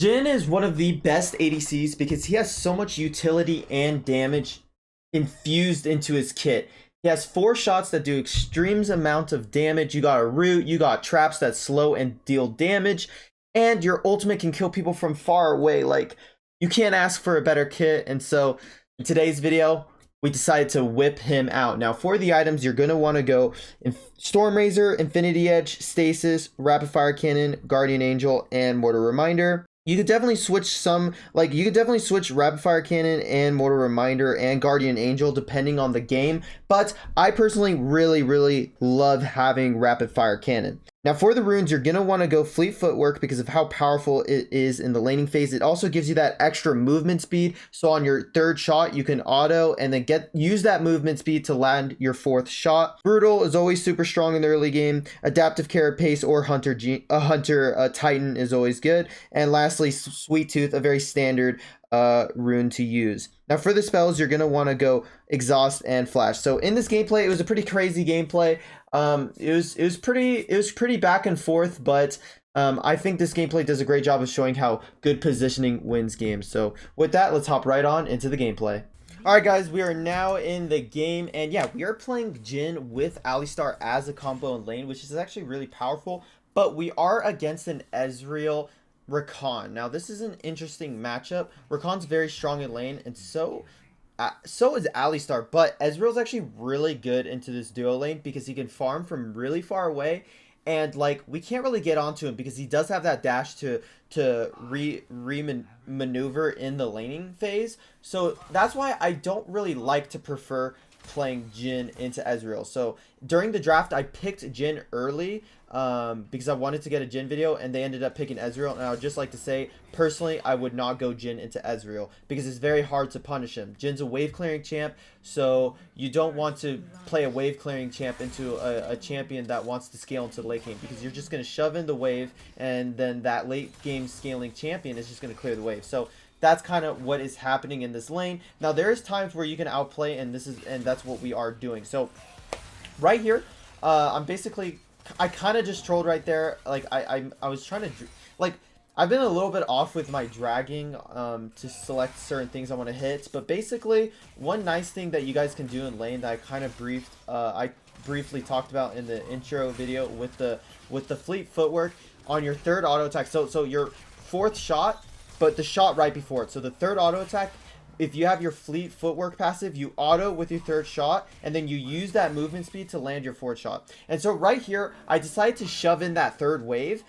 Jhin is one of the best ADCs because he has so much utility and damage infused into his kit. He has 4 shots that do extreme amount of damage. You got a root, you got traps that slow and deal damage, and your ultimate can kill people from far away. Like, you can't ask for a better kit. And so in today's video, we decided to whip him out. Now for the items, you're gonna want to go Storm Razor, Infinity Edge, Stasis, Rapid Fire Cannon, Guardian Angel, and Mortal Reminder. You could definitely switch switch Rapid Fire Cannon and Mortal Reminder and Guardian Angel depending on the game, but I personally really love having Rapid Fire Cannon. Now for the runes, you're going to want to go Fleet Footwork because of how powerful it is in the laning phase. It also gives you that extra movement speed, so on your 3rd shot you can auto and then use that movement speed to land your 4th shot. Brutal is always super strong in the early game. Adaptive Carapace or Hunter Titan is always good. And lastly, Sweet Tooth, a very standard rune to use. Now for the spells, you're going to want to go Exhaust and Flash. So in this gameplay, it was a pretty crazy gameplay. It was pretty back and forth, but I think this gameplay does a great job of showing how good positioning wins games. So with that, let's hop right on into the gameplay. Alright guys, we are now in the game, and yeah, we are playing Jhin with Alistar as a combo in lane, which is actually really powerful, but we are against an Ezreal Rakan. Now this is an interesting matchup. Rakan's very strong in lane, and so is Alistar, but Ezreal's actually really good into this duo lane because he can farm from really far away, and like we can't really get onto him because he does have that dash to maneuver in the laning phase. So that's why I don't really like to prefer playing Jhin into Ezreal. So during the draft, I picked Jhin early because I wanted to get a Jhin video, and they ended up picking Ezreal. And I would just like to say, personally, I would not go Jhin into Ezreal because it's very hard to punish him. Jin's a wave clearing champ, so you don't want to play a wave clearing champ into a champion that wants to scale into the late game, because you're just going to shove in the wave, and then that late game scaling champion is just going to clear the wave. So that's kind of what is happening in this lane. Now there is times where you can outplay, and that's what we are doing. So right here, I kind of just trolled right there. Like I was trying to, like, I've been a little bit off with my dragging to select certain things I want to hit. But basically, one nice thing that you guys can do in lane that I kind of briefly talked about in the intro video with the Fleet Footwork on your 3rd auto attack. So your 4th shot, but the shot right before it. So the 3rd auto attack, if you have your Fleet Footwork passive, you auto with your 3rd shot, and then you use that movement speed to land your 4th shot. And so right here, I decided to shove in that 3rd wave,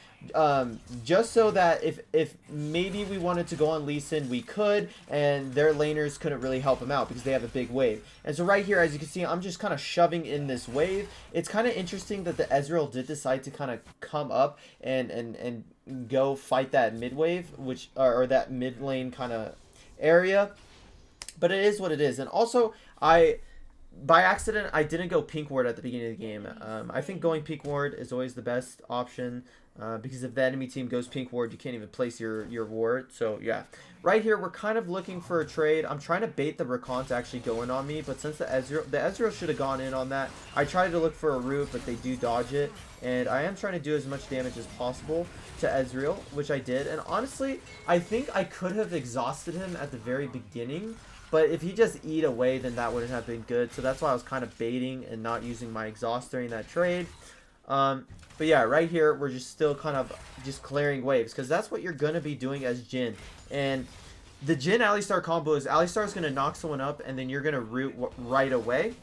just so that if maybe we wanted to go on Lee Sin, we could, and their laners couldn't really help them out because they have a big wave. And so right here, as you can see, I'm just kind of shoving in this wave. It's kind of interesting that the Ezreal did decide to kind of come up and go fight that mid wave, or that mid lane kind of area. But it is what it is. And also, by accident, I didn't go Pink Ward at the beginning of the game. I think going Pink Ward is always the best option, because if the enemy team goes Pink Ward, you can't even place your ward. So yeah, right here we're kind of looking for a trade. I'm trying to bait the Rakan to actually go in on me, but since the Ezreal should have gone in on that, I tried to look for a root, but they do dodge it, and I am trying to do as much damage as possible to Ezreal, which I did. And honestly, I think I could have exhausted him at the very beginning, but if he just eat away, then that wouldn't have been good. So that's why I was kind of baiting and not using my exhaust during that trade. But yeah, right here, we're just still kind of just clearing waves, because that's what you're going to be doing as Jhin. And the Jhin Alistar combo is Alistar is going to knock someone up, and then you're going to root right away.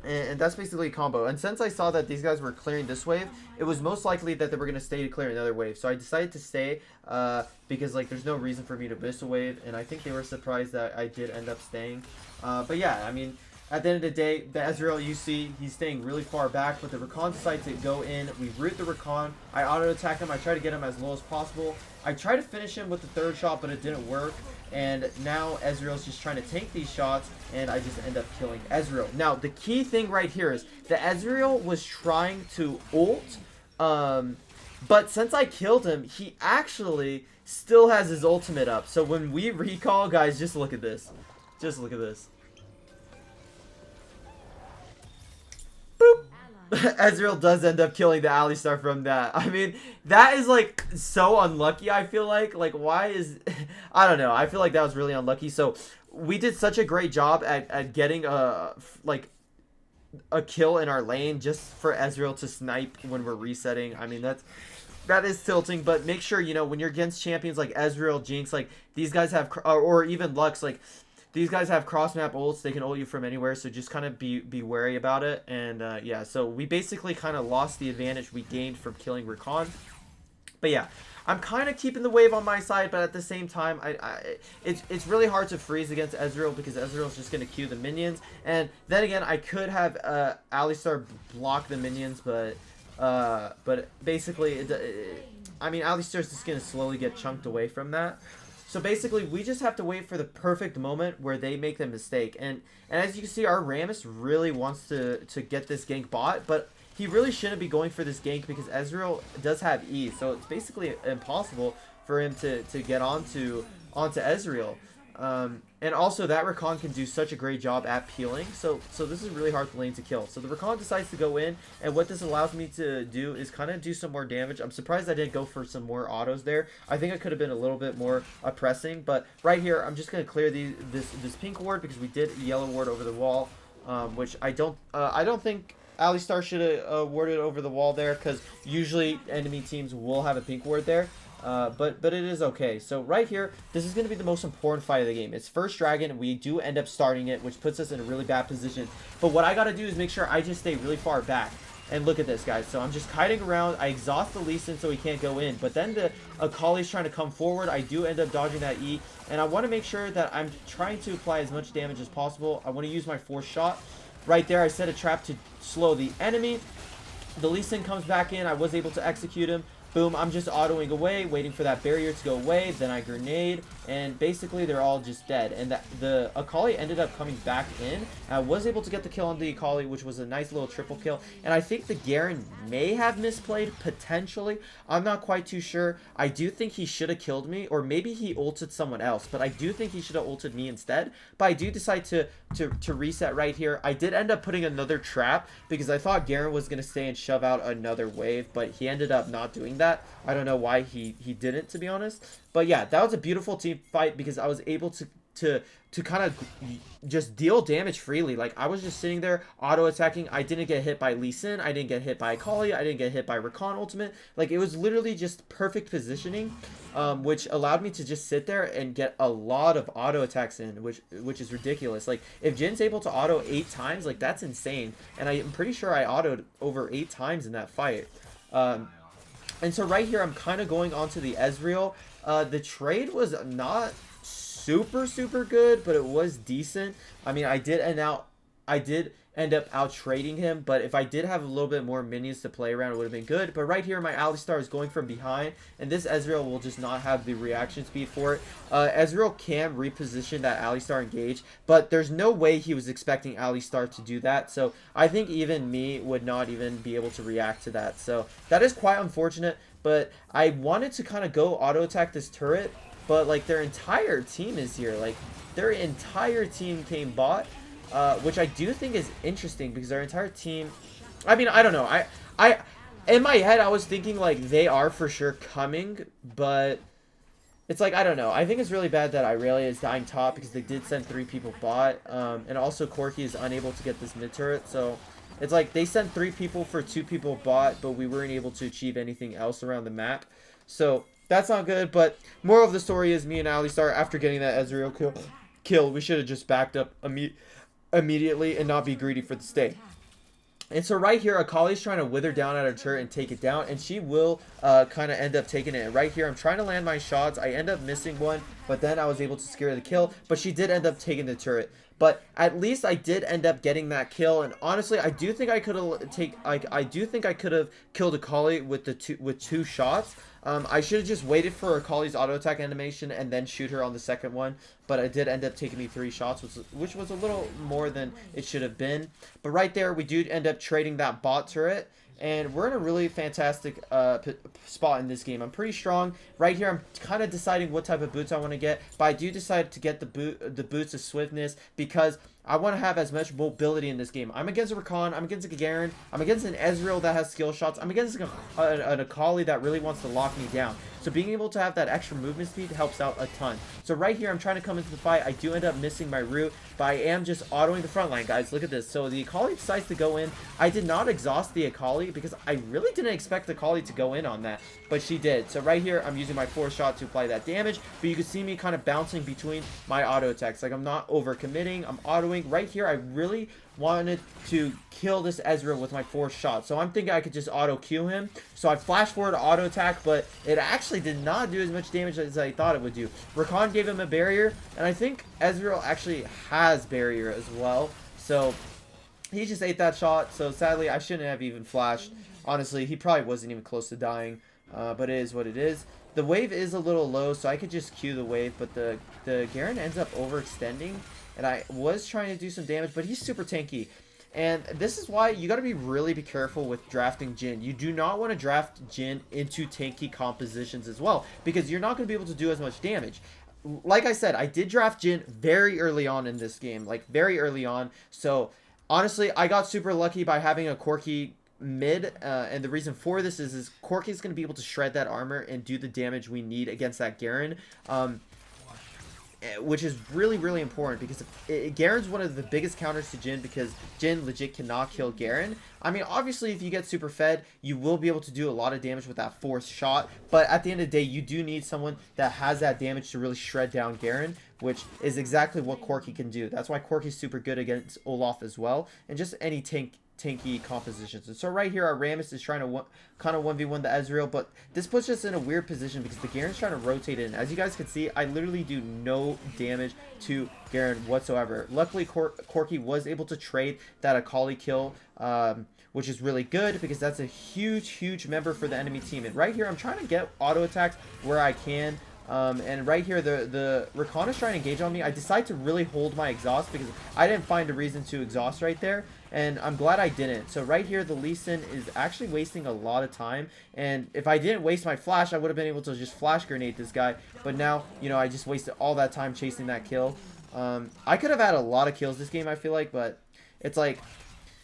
And that's basically a combo. And since I saw that these guys were clearing this wave, it was most likely that they were going to stay to clear another wave. So I decided to stay because like there's no reason for me to miss a wave. And I think they were surprised that I did end up staying. But yeah, I mean, at the end of the day, the Ezreal, you see, he's staying really far back. But the Rakan decides to go in. We root the Rakan. I auto-attack him. I try to get him as low as possible. I try to finish him with the 3rd shot, but it didn't work. And now Ezreal's just trying to tank these shots, and I just end up killing Ezreal. Now, the key thing right here is the Ezreal was trying to ult, but since I killed him, he actually still has his ultimate up. So when we recall, guys, just look at this. Just look at this. Boop. Ezreal does end up killing the Alistar from that. I mean, that is like so unlucky, I feel like. Like, why is... I don't know. I feel like that was really unlucky. So we did such a great job at getting a kill in our lane just for Ezreal to snipe when we're resetting. I mean, that is tilting, but make sure, you know, when you're against champions like Ezreal, Jinx, like, these guys have... Or even Lux, like... These guys have cross-map ults. They can ult you from anywhere, so just kind of be wary about it. And, yeah, so we basically kind of lost the advantage we gained from killing Rakan. But, yeah, I'm kind of keeping the wave on my side, but at the same time, it's really hard to freeze against Ezreal because Ezreal's just going to queue the minions. And then again, I could have Alistar block the minions, but basically, I mean, Alistar's just going to slowly get chunked away from that. So basically, we just have to wait for the perfect moment where they make the mistake. And as you can see, our Rammus really wants to get this gank bot, but he really shouldn't be going for this gank because Ezreal does have E. So it's basically impossible for him to get onto Ezreal. And also, that Rakan can do such a great job at peeling, so this is really hard lane to kill. So the Rakan decides to go in, and what this allows me to do is kind of do some more damage. I'm surprised I didn't go for some more autos there. I think I could have been a little bit more pressing, but right here, I'm just going to clear this pink ward because we did yellow ward over the wall, which I don't think Alistar should have warded over the wall there because usually enemy teams will have a pink ward there. But it is okay. So right here, this is going to be the most important fight of the game. It's first dragon. We do end up starting it, which puts us in a really bad position. But what I got to do is make sure I just stay really far back. And look at this, guys. So I'm just kiting around. I exhaust the Lee Sin so he can't go in. But then the Akali's trying to come forward. I do end up dodging that E. And I want to make sure that I'm trying to apply as much damage as possible. I want to use my force shot. Right there, I set a trap to slow the enemy. The Lee Sin comes back in. I was able to execute him. Boom, I'm just autoing away, waiting for that barrier to go away, then I grenade, and basically they're all just dead. And the Akali ended up coming back in. I was able to get the kill on the Akali, which was a nice little triple kill. And I think the Garen may have misplayed, potentially. I'm not quite too sure. I do think he should have killed me, or maybe he ulted someone else, but I do think he should have ulted me instead. But I do decide to reset right here. I did end up putting another trap, because I thought Garen was going to stay and shove out another wave, but he ended up not doing that. I don't know why he didn't, to be honest. But yeah, that was a beautiful team fight because I was able to kind of just deal damage freely. Like, I was just sitting there auto attacking. I didn't get hit by Lee Sin. I didn't get hit by Akali. I didn't get hit by Rakan ultimate. Like, it was literally just perfect positioning, which allowed me to just sit there and get a lot of auto attacks in, which is ridiculous. Like, if Jin's able to auto 8 times, like, that's insane. And I'm pretty sure I autoed over 8 times in that fight. And so right here, I'm kind of going on to the Ezreal. The trade was not super good, but it was decent. I mean, I did end up out trading him, but if I did have a little bit more minions to play around, it would have been good. But right here, my Alistar is going from behind, and this Ezreal will just not have the reaction speed for it. Ezreal can reposition that Alistar engage, but there's no way he was expecting Alistar to do that. So I think even me would not even be able to react to that. So that is quite unfortunate, but I wanted to kind of go auto attack this turret, but like their entire team is here. Like their entire team came bot. Which I do think is interesting because our entire team, I mean, I don't know. I in my head, I was thinking like they are for sure coming, but it's like, I don't know. I think it's really bad that Irelia is dying top because they did send 3 people bot. And also Corki is unable to get this mid turret. So it's like they sent 3 people for 2 people bot, but we weren't able to achieve anything else around the map. So that's not good. But moral of the story is me and Alistar, after getting that Ezreal kill, we should have just backed up immediately and not be greedy for the stay. And so right here, Akali's trying to wither down at her turret and take it down, and she will kind of end up taking it. And right here, I'm trying to land my shots. I end up missing one, but then I was able to secure the kill, but she did end up taking the turret. But at least I did end up getting that kill, and honestly, I do think I could have I do think I could have killed Akali with two shots. I should have just waited for Akali's auto attack animation and then shoot her on the second one, but it did end up taking me 3 shots, which was a little more than it should have been. But right there, we do end up trading that bot turret, and we're in a really fantastic spot in this game. I'm pretty strong. Right here, I'm kind of deciding what type of boots I want to get, but I do decide to get the boots of swiftness because I want to have as much mobility in this game. I'm against a Rakan, I'm against a Garen, I'm against an Ezreal that has skill shots, I'm against an Akali that really wants to lock me down. So being able to have that extra movement speed helps out a ton. So right here, I'm trying to come into the fight. I do end up missing my route, but I am just autoing the front line, guys. Look at this. So the Akali decides to go in. I did not exhaust the Akali because I really didn't expect the Akali to go in on that, but she did. So right here, I'm using my force shot to apply that damage, but you can see me kind of bouncing between my auto attacks. Like, I'm not over committing. I'm autoing. Right here, I really wanted to kill this Ezreal with my force shot, so I'm thinking I could just auto Q him. So I flash forward auto attack, but it actually did not do as much damage as I thought it would do. Rakan gave him a barrier, and I think Ezreal actually has barrier as well, so he just ate that shot. So sadly, I shouldn't have even flashed. Honestly, he probably wasn't even close to dying, but it is what it is. The wave is a little low, so I could just Q the wave, but the Garen ends up overextending, and I was trying to do some damage, but he's super tanky. And this is why you got to really be careful with drafting Jhin. You do not want to draft Jhin into tanky compositions as well, because you're not going to be able to do as much damage. Like I said, I did draft Jhin very early on in this game, like very early on. So honestly, I got super lucky by having a Corki mid, and the reason for this is Corki is going to be able to shred that armor and do the damage we need against that Garen. Which is really, really important, because Garen's one of the biggest counters to Jhin, because Jhin legit cannot kill Garen. I mean, obviously, if you get super fed, you will be able to do a lot of damage with that force shot, but at the end of the day, you do need someone that has that damage to really shred down Garen, which is exactly what Corki can do. That's why Corki's super good against Olaf as well, and just any tanky compositions. And so right here, our Rammus is trying to kind of 1v1 the Ezreal, but this puts us in a weird position because the Garen's trying to rotate in. As you guys can see, I literally do no damage to Garen whatsoever. Luckily, Corki was able to trade that Akali kill, which is really good because that's a huge member for the enemy team. And right here, I'm trying to get auto attacks where I can. And right here, the Rakan is trying to engage on me. I decide to really hold my exhaust because I didn't find a reason to exhaust right there, and I'm glad I didn't. So right here, the Lee Sin is actually wasting a lot of time, and if I didn't waste my flash, I would have been able to just flash grenade this guy, but now, you know, I just wasted all that time chasing that kill. I could have had a lot of kills this game, I feel like, but it's like,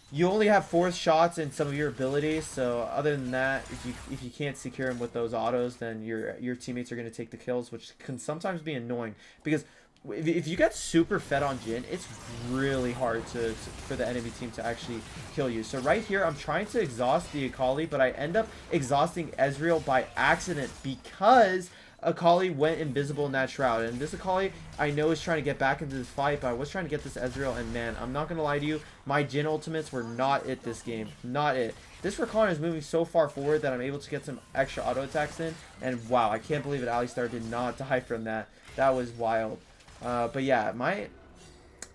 you only have force shots in some of your abilities, so other than that, if you can't secure them with those autos, then your teammates are going to take the kills, which can sometimes be annoying, because if you get super fed on Jhin, it's really hard for the enemy team to actually kill you. So right here, I'm trying to exhaust the Akali, but I end up exhausting Ezreal by accident because Akali went invisible in that shroud. And this Akali, I know, is trying to get back into this fight, but I was trying to get this Ezreal, and man, I'm not going to lie to you, my Jhin ultimates were not it this game. Not it. This Rakan is moving so far forward that I'm able to get some extra auto attacks in, and wow, I can't believe it, Alistar did not die from that. That was wild. But yeah, I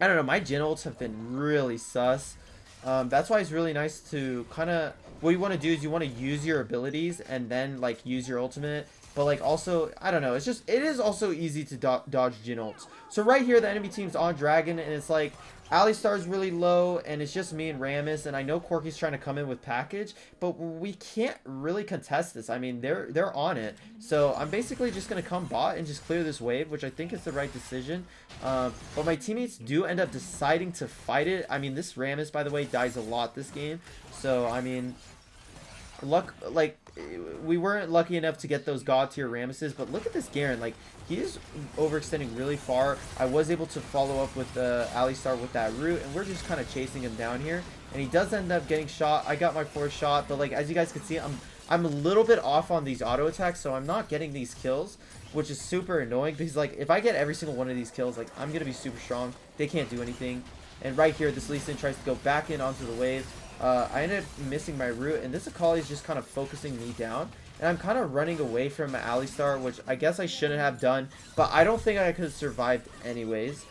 don't know, my Jhin ults have been really sus. That's why it's really nice to kind of, what you want to do is you want to use your abilities and then like use your ultimate, but like also, I don't know, it is also easy to dodge Jhin ults. So right here, the enemy team's on Dragon, and it's like Alistar's really low, and it's just me and Rammus, and I know Corki's trying to come in with package, but we can't really contest this. I mean, they're on it, so I'm basically just gonna come bot and just clear this wave, which I think is the right decision. But my teammates do end up deciding to fight it. I mean, this Rammus, by the way, dies a lot this game, so I mean, we weren't lucky enough to get those god tier Rammuses, but look at this Garen. Like, he is overextending really far. I was able to follow up with Alistar with that route, and we're just kind of chasing him down here, and he does end up getting shot. I got my fourth shot, but like, as you guys can see, I'm a little bit off on these auto attacks, so I'm not getting these kills, which is super annoying, because like, if I get every single one of these kills, like, I'm gonna be super strong. They can't do anything. And right here, this Lee Sin tries to go back in onto the wave. I ended up missing my route, and this Akali is just kind of focusing me down, and I'm kind of running away from Alistar, which I guess I shouldn't have done, but I don't think I could have survived anyways,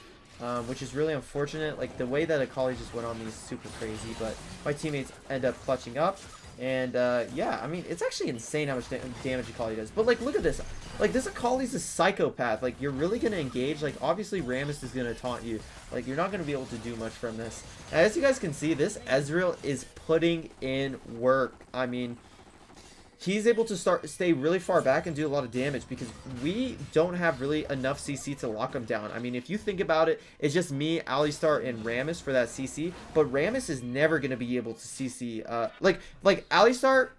which is really unfortunate. Like, the way that Akali just went on me is super crazy, but my teammates end up clutching up, and yeah, I mean, it's actually insane how much damage Akali does. But like, look at this. Like, this Akali's a psychopath. Like, you're really going to engage. Like, obviously, Rammus is going to taunt you. Like, you're not going to be able to do much from this. And as you guys can see, this Ezreal is putting in work. I mean, he's able to stay really far back and do a lot of damage because we don't have really enough CC to lock him down. I mean, if you think about it, it's just me, Alistar, and Rammus for that CC. But Rammus is never going to be able to CC. Like Alistar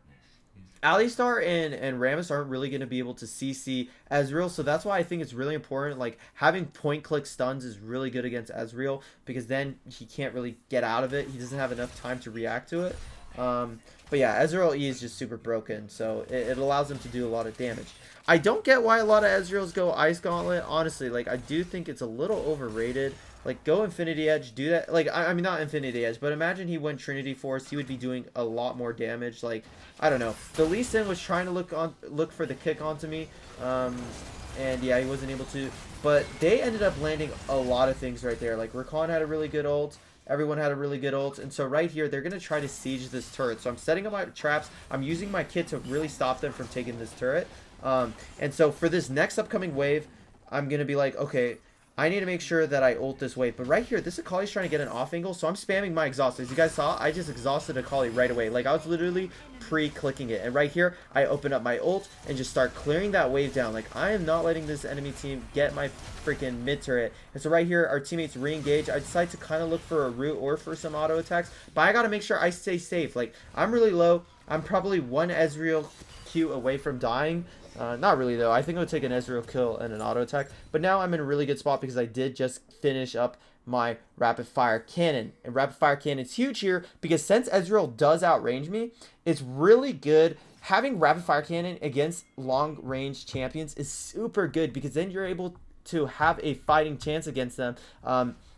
and Rammus aren't really going to be able to CC Ezreal, so that's why I think it's really important. Like, having point-click stuns is really good against Ezreal because then he can't really get out of it. He doesn't have enough time to react to it. But yeah, Ezreal E is just super broken, so it allows him to do a lot of damage. I don't get why a lot of Ezreals go Ice Gauntlet, honestly. Like, I do think it's a little overrated. Like, go Infinity Edge, do that. Like, I mean, not Infinity Edge, but imagine he went Trinity Force. He would be doing a lot more damage. Like, I don't know. The Lee Sin was trying to look for the kick onto me. And yeah, he wasn't able to. But they ended up landing a lot of things right there. Like, Rakan had a really good ult. Everyone had a really good ult. And so right here, they're going to try to siege this turret. So I'm setting up my traps. I'm using my kit to really stop them from taking this turret. And so for this next upcoming wave, I'm going to be like, okay, I need to make sure that I ult this wave. But right here, this Akali's trying to get an off angle, so I'm spamming my exhaust. As you guys saw, I just exhausted Akali right away. Like, I was literally pre-clicking it. And right here, I open up my ult and just start clearing that wave down. Like, I am not letting this enemy team get my freaking mid turret. And so right here, our teammates re-engage. I decide to kind of look for a root or for some auto attacks, but I got to make sure I stay safe. Like, I'm really low. I'm probably one Ezreal Q away from dying. Not really, though. I think I'll take an Ezreal kill and an auto attack. But now I'm in a really good spot because I did just finish up my rapid fire cannon. And rapid fire cannon's huge here because since Ezreal does outrange me, it's really good. Having rapid fire cannon against long range champions is super good because then you're able to have a fighting chance against them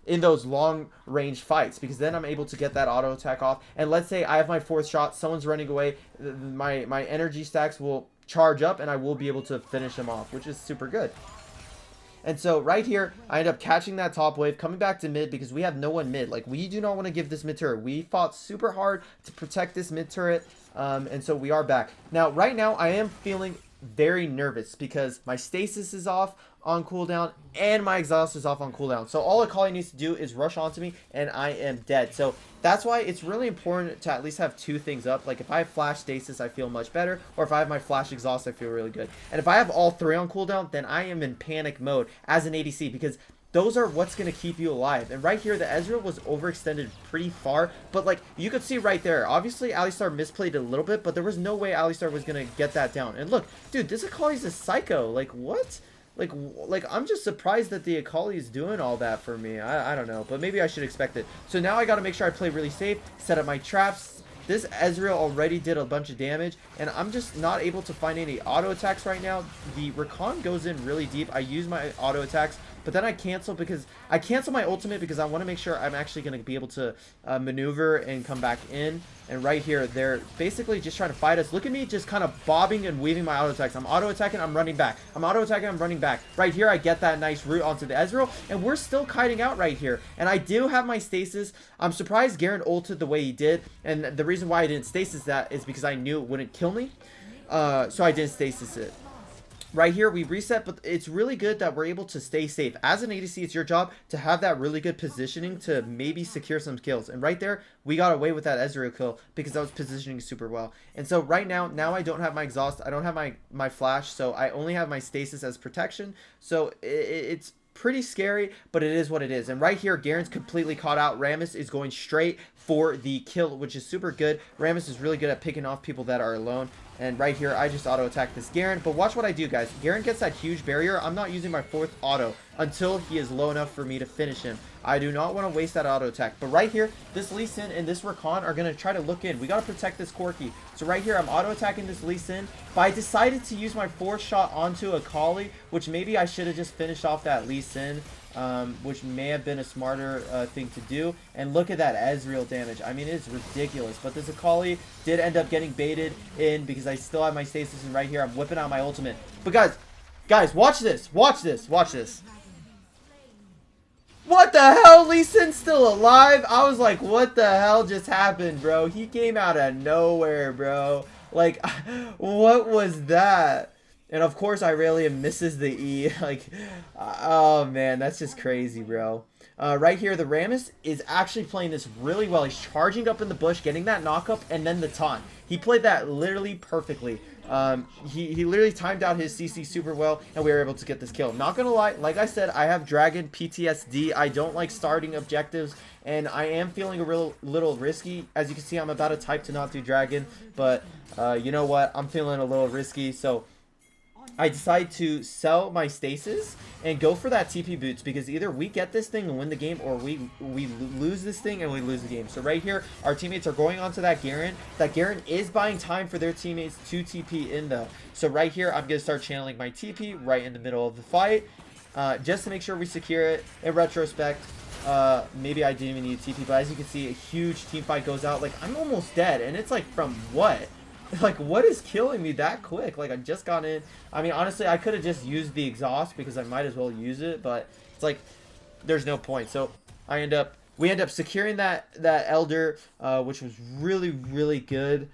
in those long range fights, because then I'm able to get that auto attack off. And let's say I have my fourth shot, someone's running away, my energy stacks will charge up and I will be able to finish them off, which is super good. And so right here, I end up catching that top wave, coming back to mid because we have no one mid. Like, we do not want to give this mid turret. We fought super hard to protect this mid turret, and so we are back. Now, right now, I am feeling very nervous because my stasis is off on cooldown and my exhaust is off on cooldown. So all Akali needs to do is rush onto me and I am dead. So that's why it's really important to at least have two things up. Like, if I have flash stasis, I feel much better, or if I have my flash exhaust, I feel really good. And if I have all three on cooldown, then I am in panic mode as an ADC because those are what's going to keep you alive. And right here, the Ezreal was overextended pretty far. But, like, you could see right there. Obviously, Alistar misplayed a little bit, but there was no way Alistar was going to get that down. And look, dude, this Akali's a psycho. Like, what? Like I'm just surprised that the Akali is doing all that for me. I don't know, but maybe I should expect it. So now I got to make sure I play really safe, set up my traps. This Ezreal already did a bunch of damage, and I'm just not able to find any auto attacks right now. The Rakan goes in really deep. I use my auto attacks, but then I cancel my ultimate because I want to make sure I'm actually going to be able to maneuver and come back in. And right here, they're basically just trying to fight us. Look at me just kind of bobbing and weaving my auto attacks. I'm auto attacking, I'm running back. I'm auto attacking, I'm running back. Right here, I get that nice root onto the Ezreal, and we're still kiting out right here. And I do have my stasis. I'm surprised Garen ulted the way he did, and the reason why I didn't stasis that is because I knew it wouldn't kill me. So I didn't stasis it. Right here, we reset, but it's really good that we're able to stay safe. As an ADC, it's your job to have that really good positioning to maybe secure some kills. And right there, we got away with that Ezreal kill because I was positioning super well. And so right now I don't have my exhaust. I don't have my flash, so I only have my stasis as protection. So it's pretty scary, but it is what it is. And right here, Garen's completely caught out. Rammus is going straight for the kill, which is super good. Rammus is really good at picking off people that are alone. And right here, I just auto attack this Garen. But watch what I do, guys. Garen gets that huge barrier. I'm not using my fourth auto until he is low enough for me to finish him. I do not want to waste that auto attack. But right here, this Lee Sin and this Rakan are going to try to look in. We got to protect this Corki. So right here, I'm auto attacking this Lee Sin. But I decided to use my fourth shot onto Akali, which maybe I should have just finished off that Lee Sin. Which may have been a smarter thing to do. And look at that Ezreal damage. I mean, it's ridiculous. But this Akali did end up getting baited in because I still have my stasis. And right here, I'm whipping out my ultimate. But guys, watch this. Watch this. Watch this. What the hell? Lee Sin's still alive? I was like, what the hell just happened, bro? He came out of nowhere, bro. Like, what was that? And of course, Irelia misses the E. Like, oh man, that's just crazy, bro. Right here, the Rammus is actually playing this really well. He's charging up in the bush, getting that knock up, and then the taunt. He played that literally perfectly. He literally timed out his CC super well, and we were able to get this kill. Not gonna lie, like I said, I have Dragon PTSD. I don't like starting objectives, and I am feeling a little risky. As you can see, I'm about to type to not do Dragon, but you know what? I'm feeling a little risky, so I decide to sell my stasis and go for that TP boots, because either we get this thing and win the game, or we lose this thing and we lose the game. So right here, our teammates are going onto that Garen. That Garen is buying time for their teammates to TP in though. So right here, I'm going to start channeling my TP right in the middle of the fight, just to make sure we secure it. In retrospect, maybe I didn't even need TP, but as you can see, a huge team fight goes out. Like, I'm almost dead, and it's like, from what? Like, what is killing me that quick? Like, I just got in. I mean, honestly, I could have just used the exhaust, because I might as well use it, but it's like, there's no point. So we end up securing that Elder, which was really good.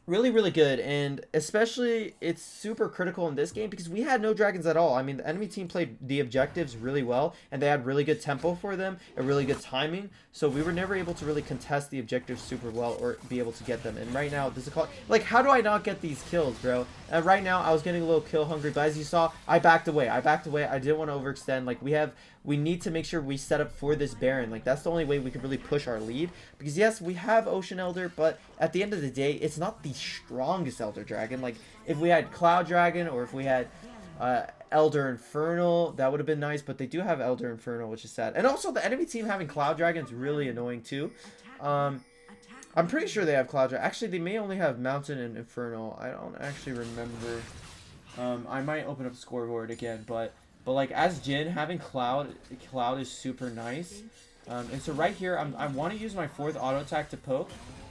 Really good, and especially it's super critical in this game because we had no dragons at all. I mean, the enemy team played the objectives really well, and they had really good tempo for them and really good timing, so we were never able to really contest the objectives super well or be able to get them. And right now, this is called, like, how do I not get these kills, bro? And right now, I was getting a little kill hungry, but as you saw, I backed away. I didn't want to overextend. Like, we need to make sure we set up for this Baron. Like, that's the only way we can really push our lead. Because, yes, we have Ocean Elder, but at the end of the day, it's not the strongest Elder Dragon. Like, if we had Cloud Dragon or if we had Elder Infernal, that would have been nice. But they do have Elder Infernal, which is sad. And also, the enemy team having Cloud Dragon is really annoying, too. I'm pretty sure they have Cloud Dragon. Actually, they may only have Mountain and Infernal. I don't actually remember. I might open up scoreboard again, but like, as Jhin, having Cloud is super nice. And so right here, I want to use my 4th auto attack to poke,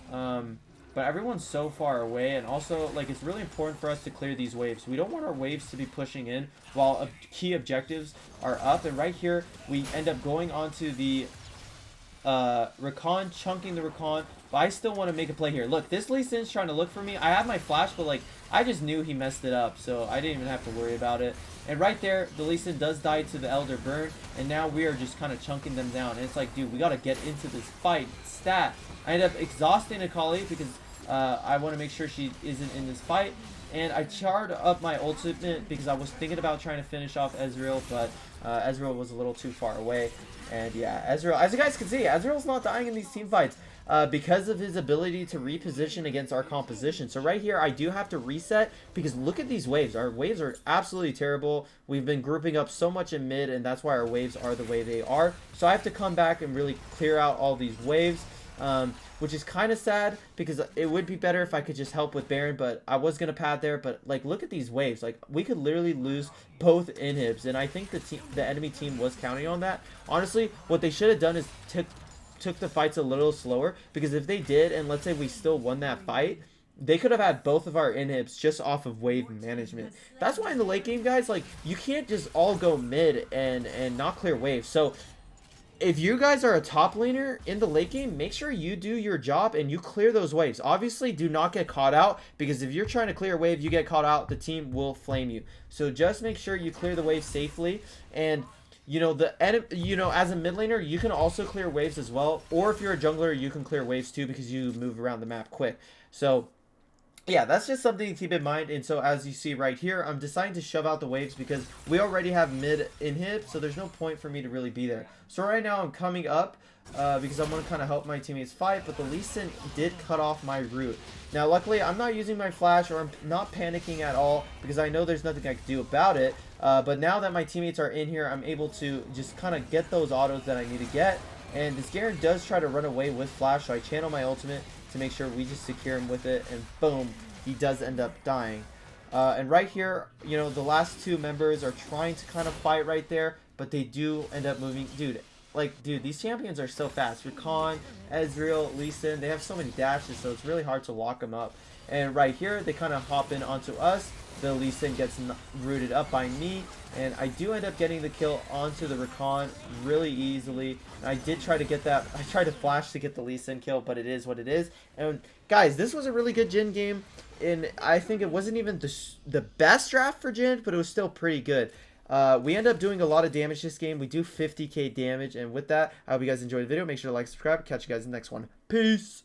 but everyone's so far away, and also, like, it's really important for us to clear these waves. We don't want our waves to be pushing in while key objectives are up. And right here, we end up going onto the Rakan, chunking the Rakan, but I still want to make a play here. Look, this Lee Sin's trying to look for me. I have my flash, but like, I just knew he messed it up, so I didn't even have to worry about it. And right there, the Lee Sin does die to the Elder Burn, and now we are just kind of chunking them down. And it's like, dude, we got to get into this fight. Stat. I end up exhausting Akali because I want to make sure she isn't in this fight. And I charred up my ultimate because I was thinking about trying to finish off Ezreal, but Ezreal was a little too far away. And yeah, Ezreal, as you guys can see, Ezreal's not dying in these team fights because of his ability to reposition against our composition. So right here, I do have to reset because look at these waves. Our waves are absolutely terrible. We've been grouping up so much in mid, and that's why our waves are the way they are. So I have to come back and really clear out all these waves. Which is kind of sad because it would be better if I could just help with Baron, but I was going to pad there. But like, look at these waves. Like, we could literally lose both inhibs, and I think the enemy team was counting on that. Honestly, what they should have done is took the fights a little slower, because if they did, and let's say we still won that fight, they could have had both of our inhibs just off of wave management. That's why in the late game, guys, like, you can't just all go mid and not clear waves. So if you guys are a top laner in the late game, make sure you do your job and you clear those waves. Obviously, do not get caught out, because if you're trying to clear a wave, you get caught out, the team will flame you. So just make sure you clear the wave safely. And you know, as a mid laner, you can also clear waves as well. Or if you're a jungler, you can clear waves too, because you move around the map quick. So yeah, that's just something to keep in mind. And so as you see right here, I'm deciding to shove out the waves because we already have mid inhib, so there's no point for me to really be there. So right now I'm coming up because I want to kind of help my teammates fight, but the Lee Sin did cut off my route. Now luckily I'm not using my flash, or I'm not panicking at all, because I know there's nothing I can do about it. But now that my teammates are in here, I'm able to just kind of get those autos that I need to get. And this Garen does try to run away with flash, so I channel my ultimate to make sure we just secure him with it, and boom, he does end up dying. And right here, you know, the last two members are trying to kind of fight right there, but they do end up moving. Dude, like, dude, these champions are so fast. Rakan, Ezreal, Lee Sin, they have so many dashes, so it's really hard to lock them up. And right here, they kind of hop in onto us. The Lee Sin gets rooted up by me, and I do end up getting the kill onto the Rakan really easily. And I did try to get that. I tried to flash to get the Lee Sin kill, but it is what it is. And guys, this was a really good Jhin game, and I think it wasn't even the best draft for Jhin, but it was still pretty good. We end up doing a lot of damage this game. We do 50k damage, and with that, I hope you guys enjoyed the video. Make sure to like, subscribe. Catch you guys in the next one. Peace.